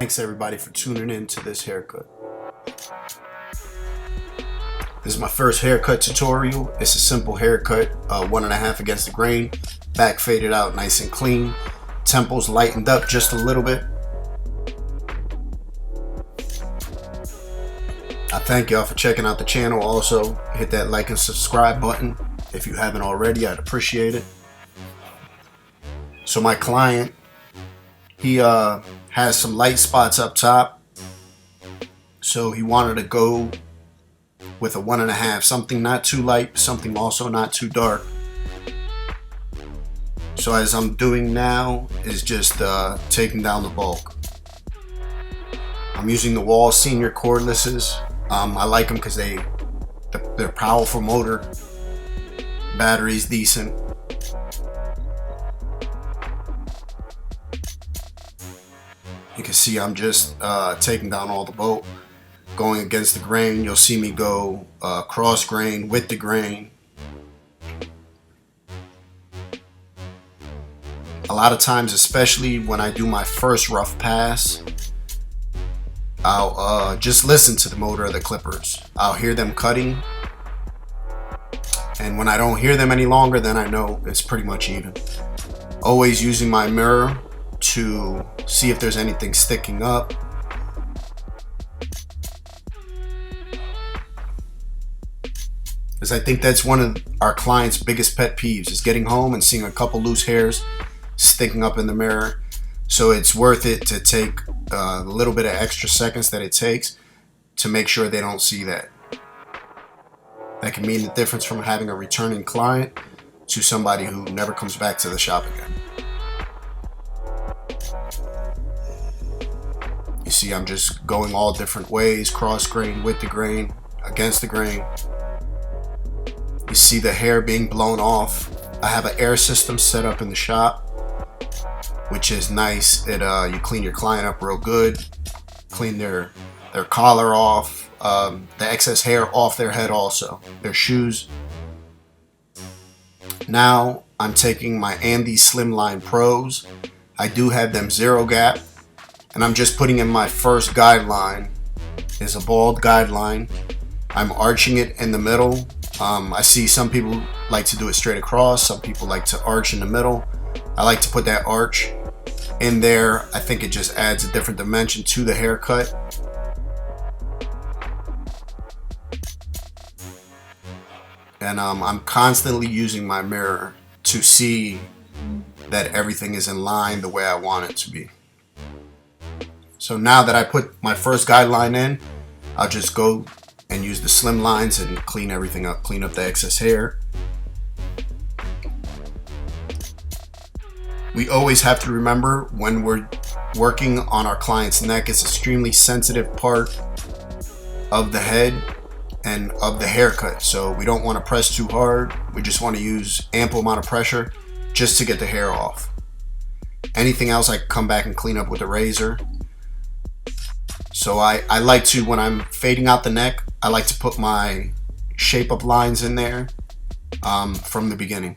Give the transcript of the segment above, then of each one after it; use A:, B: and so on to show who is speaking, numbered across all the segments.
A: Thanks everybody for tuning in to this haircut. This is my first haircut tutorial. It's a simple haircut, 1.5 against the grain, back faded out nice and clean, temples lightened up just a little bit. I thank y'all for checking out the channel. Also, hit that like and subscribe button if you haven't already. I'd appreciate it. So my client, he has some light spots up top, so he wanted to go with a 1.5, something not too light, something also not too dark. So as I'm doing now is just taking down the bulk. I'm using the Wahl Senior cordlesses. I like them because they're powerful motor, battery's decent. You can see I'm just taking down all the bulk, going against the grain. You'll see me go cross grain with the grain. A lot of times, especially when I do my first rough pass, I'll just listen to the motor of the clippers. I'll hear them cutting, and when I don't hear them any longer, then I know it's pretty much even. Always using my mirror to see if there's anything sticking up. Because I think that's one of our clients' biggest pet peeves, is getting home and seeing a couple loose hairs sticking up in the mirror. So it's worth it to take a little bit of extra seconds that it takes to make sure they don't see that. That can mean the difference from having a returning client to somebody who never comes back to the shop again. You see, I'm just going all different ways, cross grain, with the grain, against the grain. You see the hair being blown off. I have an air system set up in the shop, which is nice. You clean your client up real good, clean their collar off, the excess hair off their head also, their shoes. Now I'm taking my Andes Slimline Pros. I do have them 0 gap, and I'm just putting in my first guideline. Is a bald guideline. I'm arching it in the middle. I see some people like to do it straight across. Some people like to arch in the middle. I like to put that arch in there. I think it just adds a different dimension to the haircut. And I'm constantly using my mirror to see that everything is in line the way I want it to be. So now that I put my first guideline in, I'll just go and use the slim lines and clean everything up, clean up the excess hair. We always have to remember, when we're working on our client's neck, it's an extremely sensitive part of the head and of the haircut. So we don't want to press too hard. We just want to use ample amount of pressure just to get the hair off. Anything else I can come back and clean up with a razor. So I like to, when I'm fading out the neck, I like to put my shape up lines in there from the beginning.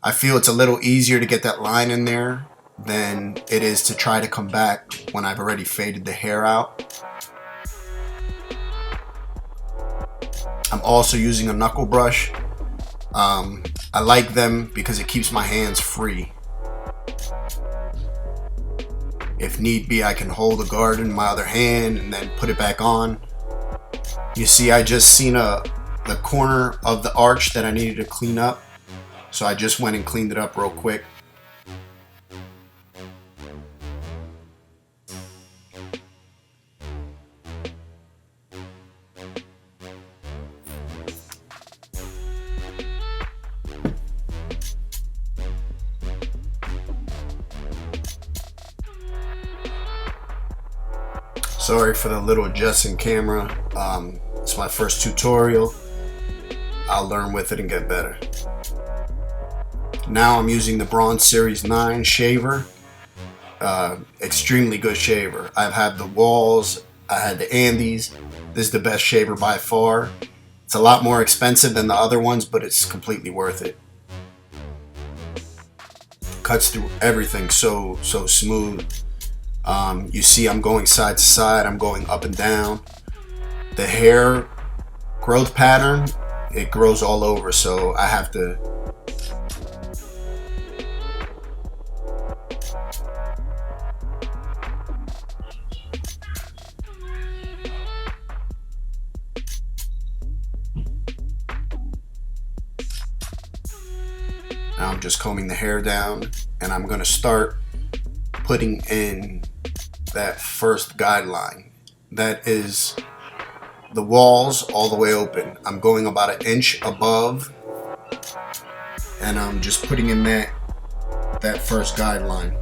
A: I feel it's a little easier to get that line in there than it is to try to come back when I've already faded the hair out. I'm also using a knuckle brush. I like them because it keeps my hands free. If need be, I can hold the guard in my other hand and then put it back on. You see, I just seen the corner of the arch that I needed to clean up. So I just went and cleaned it up real quick. Sorry for the little adjusting camera. It's my first tutorial. I'll learn with it and get better. Now I'm using the Bronze Series 9 shaver. Extremely good shaver. I've had the Wahls, I had the Andes. This is the best shaver by far. It's a lot more expensive than the other ones, but it's completely worth it. Cuts through everything so smooth. You see I'm going side to side, I'm going up and down. The hair growth pattern, it grows all over, so I have to now I'm just combing the hair down, and I'm going to start putting in that first guideline. That is the walls all the way open. I'm going about an inch above, and I'm just putting in that first guideline.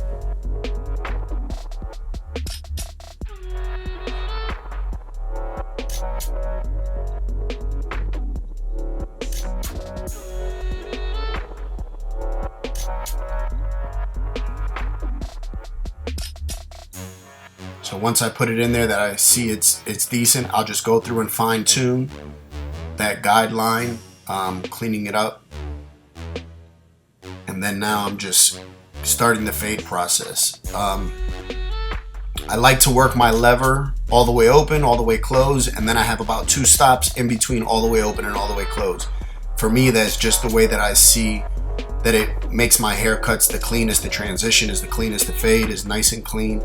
A: So once I put it in there that I see it's decent, I'll just go through and fine tune that guideline, cleaning it up. And then now I'm just starting the fade process. I like to work my lever all the way open, all the way closed, and then I have about 2 stops in between all the way open and all the way closed. For me, that's just the way that I see that it makes my haircuts the cleanest. The transition is the cleanest. The fade is nice and clean.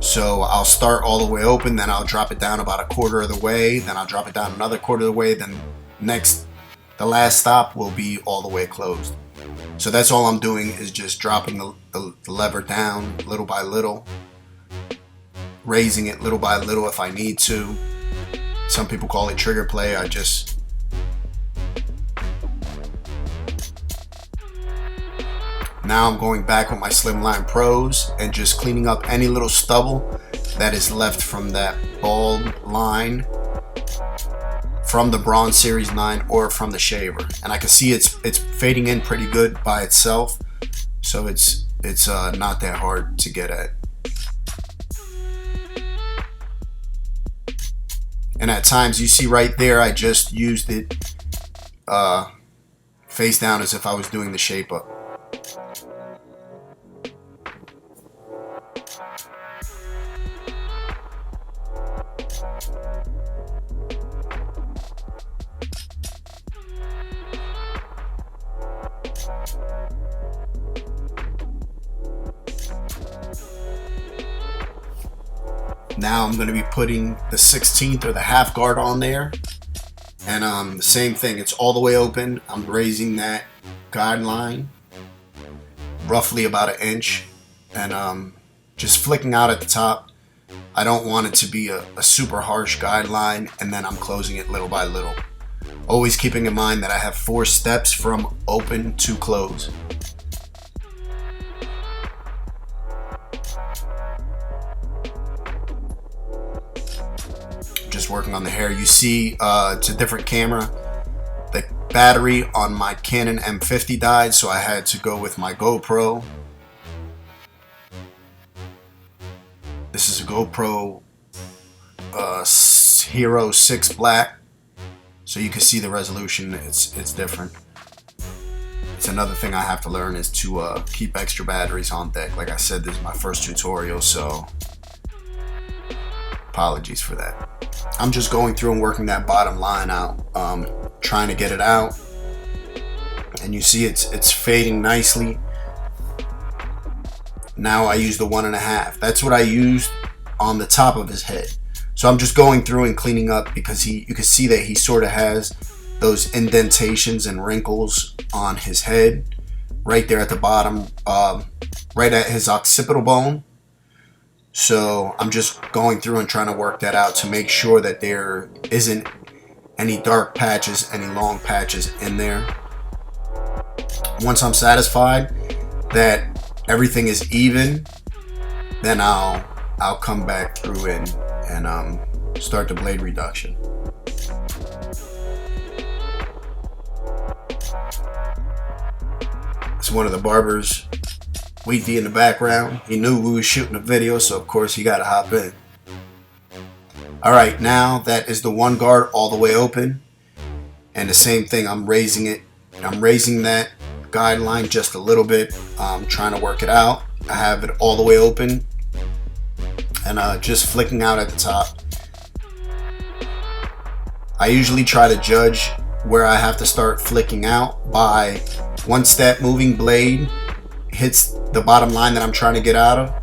A: So I'll start all the way open, then I'll drop it down about a quarter of the way, then I'll drop it down another quarter of the way, then the last stop will be all the way closed. So that's all I'm doing, is just dropping the lever down little by little, raising it little by little if I need to. Some people call it trigger play. Now I'm going back with my Slimline Pros and just cleaning up any little stubble that is left from that bald line from the Bronze Series 9 or from the shaver. And I can see it's fading in pretty good by itself, so it's not that hard to get at. And at times, you see right there, I just used it face down as if I was doing the shape up. Now I'm going to be putting the 16th or the half guard on there, and the same thing, it's all the way open. I'm raising that guideline roughly about an inch, and just flicking out at the top. I don't want it to be a super harsh guideline, and then I'm closing it little by little. Always keeping in mind that I have 4 steps from open to close. Just working on the hair. You see it's a different camera. The battery on my Canon M50 died, so I had to go with my GoPro. This is a GoPro Hero 6 Black, so you can see the resolution. It's different. It's another thing I have to learn, is to keep extra batteries on deck. Like I said, this is my first tutorial, so apologies for that. I'm just going through and working that bottom line out, trying to get it out, and you see it's fading nicely. Now I use the 1.5. That's what I used on the top of his head. So I'm just going through and cleaning up, because you can see that he sort of has those indentations and wrinkles on his head right there at the bottom, right at his occipital bone. So I'm just going through and trying to work that out to make sure that there isn't any dark patches, any long patches in there. Once I'm satisfied that everything is even, then I'll come back through and start the blade reduction. It's one of the barbers, Wheat in the background. He knew we were shooting a video, so of course he got to hop in. Alright, now that is the one guard all the way open, and the same thing, I'm raising it. I'm raising that guideline just a little bit. I'm trying to work it out. I have it all the way open, and just flicking out at the top. I usually try to judge where I have to start flicking out by once that moving blade hits the bottom line that I'm trying to get out of,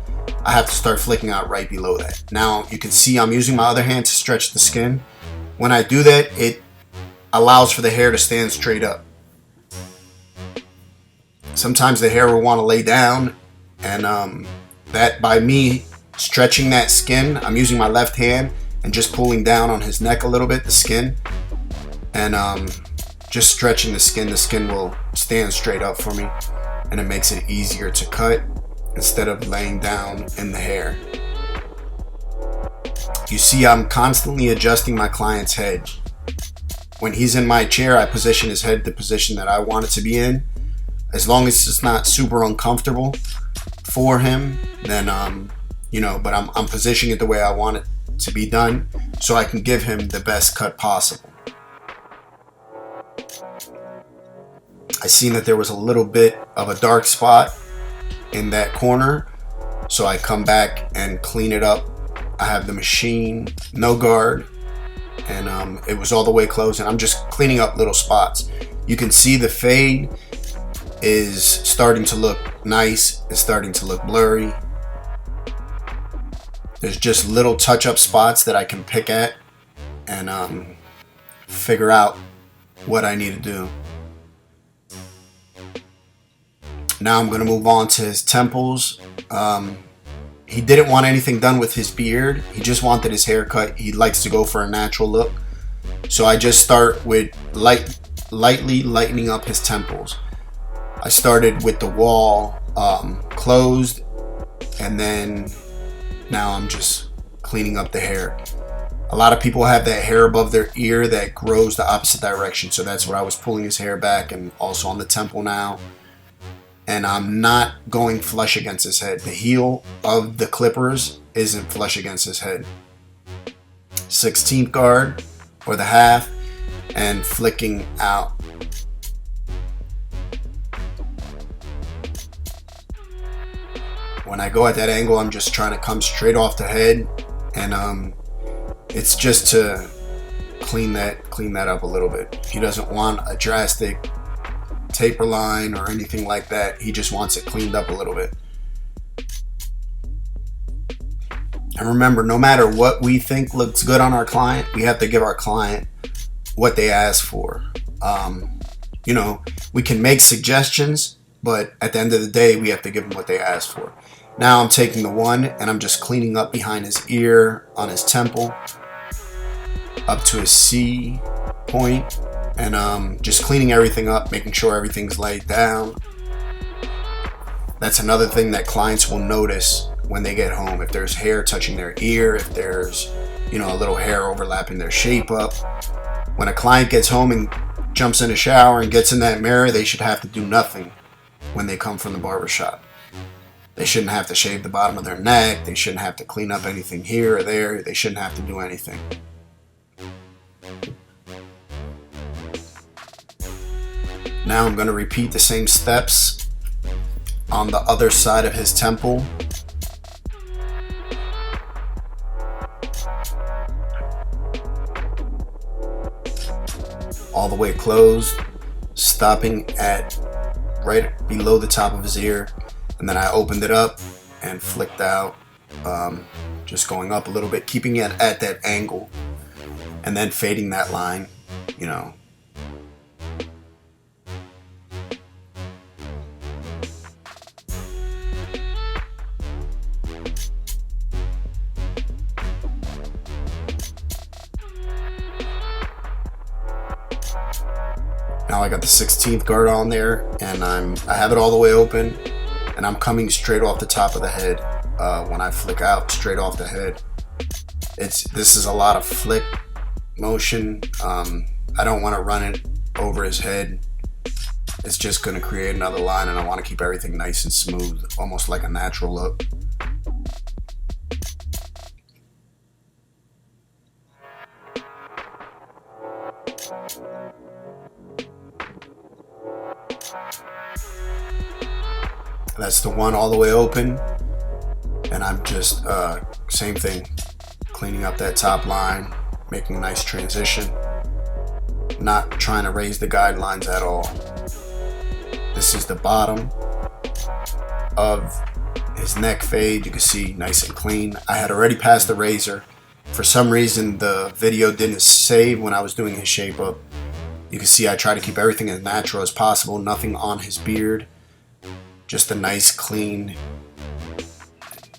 A: I have to start flicking out right below that. Now you can see I'm using my other hand to stretch the skin. When I do that, it allows for the hair to stand straight up. Sometimes the hair will want to lay down, and that by me stretching that skin, I'm using my left hand and just pulling down on his neck a little bit, the skin, and just stretching the skin will stand straight up for me, and it makes it easier to cut instead of laying down in the hair. You see, I'm constantly adjusting my client's head. When he's in my chair, I position his head the position that I want it to be in. As long as it's not super uncomfortable for him, then but I'm positioning it the way I want it to be done, so I can give him the best cut possible. I seen that there was a little bit of a dark spot in that corner, so I come back and clean it up. I have the machine, no guard, and it was all the way closed, and I'm just cleaning up little spots. You can see the fade is starting to look nice. It's starting to look blurry. There's just little touch-up spots that I can pick at and figure out what I need to do. Now I'm going to move on to his temples. He didn't want anything done with his beard. He just wanted his haircut. He likes to go for a natural look. So I just start with lightly lightening up his temples. I started with the wall closed, and then now I'm just cleaning up the hair. A lot of people have that hair above their ear that grows the opposite direction, so that's what I was pulling his hair back, and also on the temple now. And I'm not going flush against his head. The heel of the clippers isn't flush against his head. 16th guard or the half, and flicking out. When I go at that angle, I'm just trying to come straight off the head, and it's just to clean that up a little bit. He doesn't want a drastic taper line or anything like that. He just wants it cleaned up a little bit. And remember, no matter what we think looks good on our client, we have to give our client what they ask for. We can make suggestions, but at the end of the day, we have to give them what they ask for. Now I'm taking the one and I'm just cleaning up behind his ear, on his temple, up to his C point, and just cleaning everything up, making sure everything's laid down. That's another thing that clients will notice when they get home. If there's hair touching their ear, if there's a little hair overlapping their shape up. When a client gets home and jumps in a shower and gets in that mirror, they should have to do nothing when they come from the barbershop. They shouldn't have to shave the bottom of their neck. They shouldn't have to clean up anything here or there. They shouldn't have to do anything. Now I'm going to repeat the same steps on the other side of his temple. All the way closed, stopping at right below the top of his ear, and then I opened it up and flicked out, just going up a little bit, keeping it at that angle, and then fading that line, Now I got the 16th guard on there, and I have it all the way open, and I'm coming straight off the top of the head. When I flick out straight off the head, this is a lot of flick motion. I don't want to run it over his head. It's just going to create another line, and I want to keep everything nice and smooth, almost like a natural look. That's the one all the way open, And I'm just, same thing, cleaning up that top line, making a nice transition, not trying to raise the guidelines at all. This is the bottom of his neck fade. You can see nice and clean. I had already passed the razor. For some reason the video didn't save when I was doing his shape up. You can see I try to keep everything as natural as possible, nothing on his beard, just a nice clean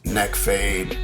A: neck fade,